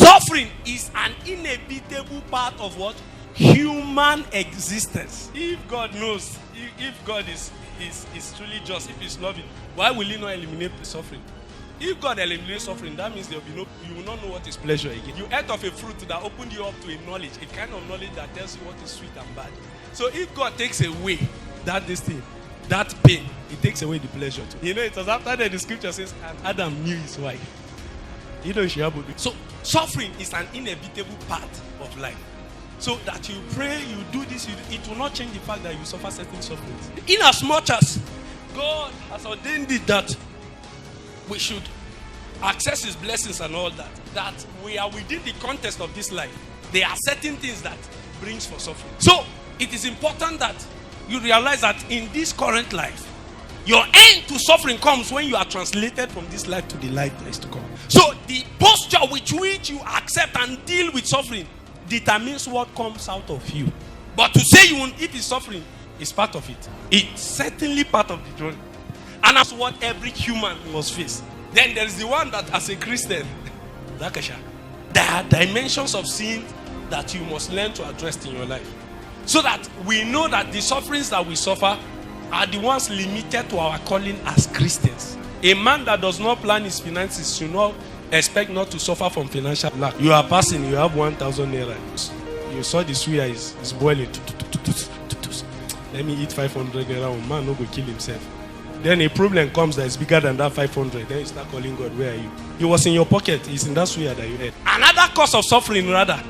Suffering is an inevitable part of what? Human existence. If God knows, if God is truly just, if he's loving, why will he not eliminate suffering? If God eliminates suffering, that means there will be no, you will not know what is pleasure again. You ate of a fruit that opened you up to a knowledge, a kind of knowledge that tells you what is sweet and bad. So if God takes away that pain, he takes away the pleasure too. You know, it was after that the scripture says, and Adam knew his wife. You know, so suffering is an inevitable part of life. So that you pray, you do this, it will not change the fact that you suffer certain sufferings. In as much as God has ordained it that we should access his blessings and all that, that we are within the context of this life, there are certain things that brings for suffering. So it is important that you realize that in this current life, your end to suffering comes when you are translated from this life to the life that is to come. So the posture with which you accept and deal with suffering determines what comes out of you. But to say you won't eat is suffering is part of it. It's certainly part of the journey. And that's what every human must face. Then there is the one that as a Christian, there are dimensions of sin that you must learn to address in your life. So that we know that the sufferings that we suffer are the ones limited to our calling as Christians. A man that does not plan his finances should not expect not to suffer from financial lack. You are passing, you have 1,000 naira. You saw the suya is boiling. Let me eat 500 naira. Man no go kill himself. Then a problem comes that is bigger than that 500. Then you start calling God, where are you? It was in your pocket. It's in that suya that you had. Another cause of suffering rather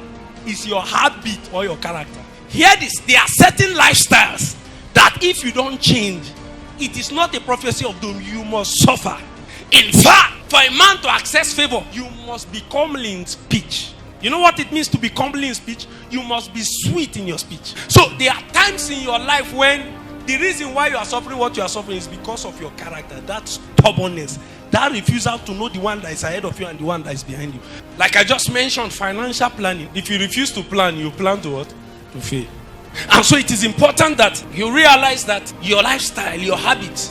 is your habit or your character. Hear this. There are certain lifestyles that if you don't change, it is not a prophecy of doom. You must suffer. In fact, for a man to access favor, you must be comely in speech. You know what it means to be comely in speech? You must be sweet in your speech. So there are times in your life when the reason why you are suffering what you are suffering is because of your character, that stubbornness, that refusal to know the one that is ahead of you and the one that is behind you. Like I just mentioned, financial planning. If you refuse to plan, you plan to what? To fail. And so it is important that you realize that your lifestyle, your habits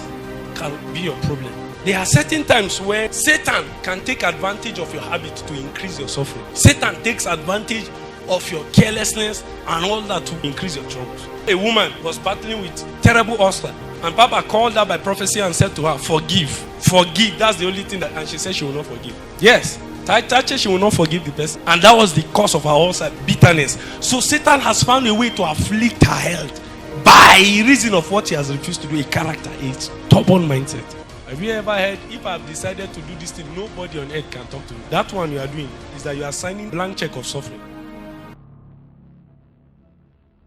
can be your problem. There are certain times where Satan can take advantage of your habit to increase your suffering. Satan takes advantage of your carelessness and all that to increase your troubles. A woman was battling with terrible ulcer, and Papa called her by prophecy and said to her, forgive. Forgive. That's the only thing that, and she said she will not forgive. Yes. She will not forgive the person. And that was the cause of her ulcer, bitterness. So Satan has found a way to afflict her health by reason of what she has refused to do, a character, a stubborn mindset. Have you ever heard, if I've decided to do this thing, nobody on earth can talk to me? That one you are doing is that you are signing a blank check of suffering.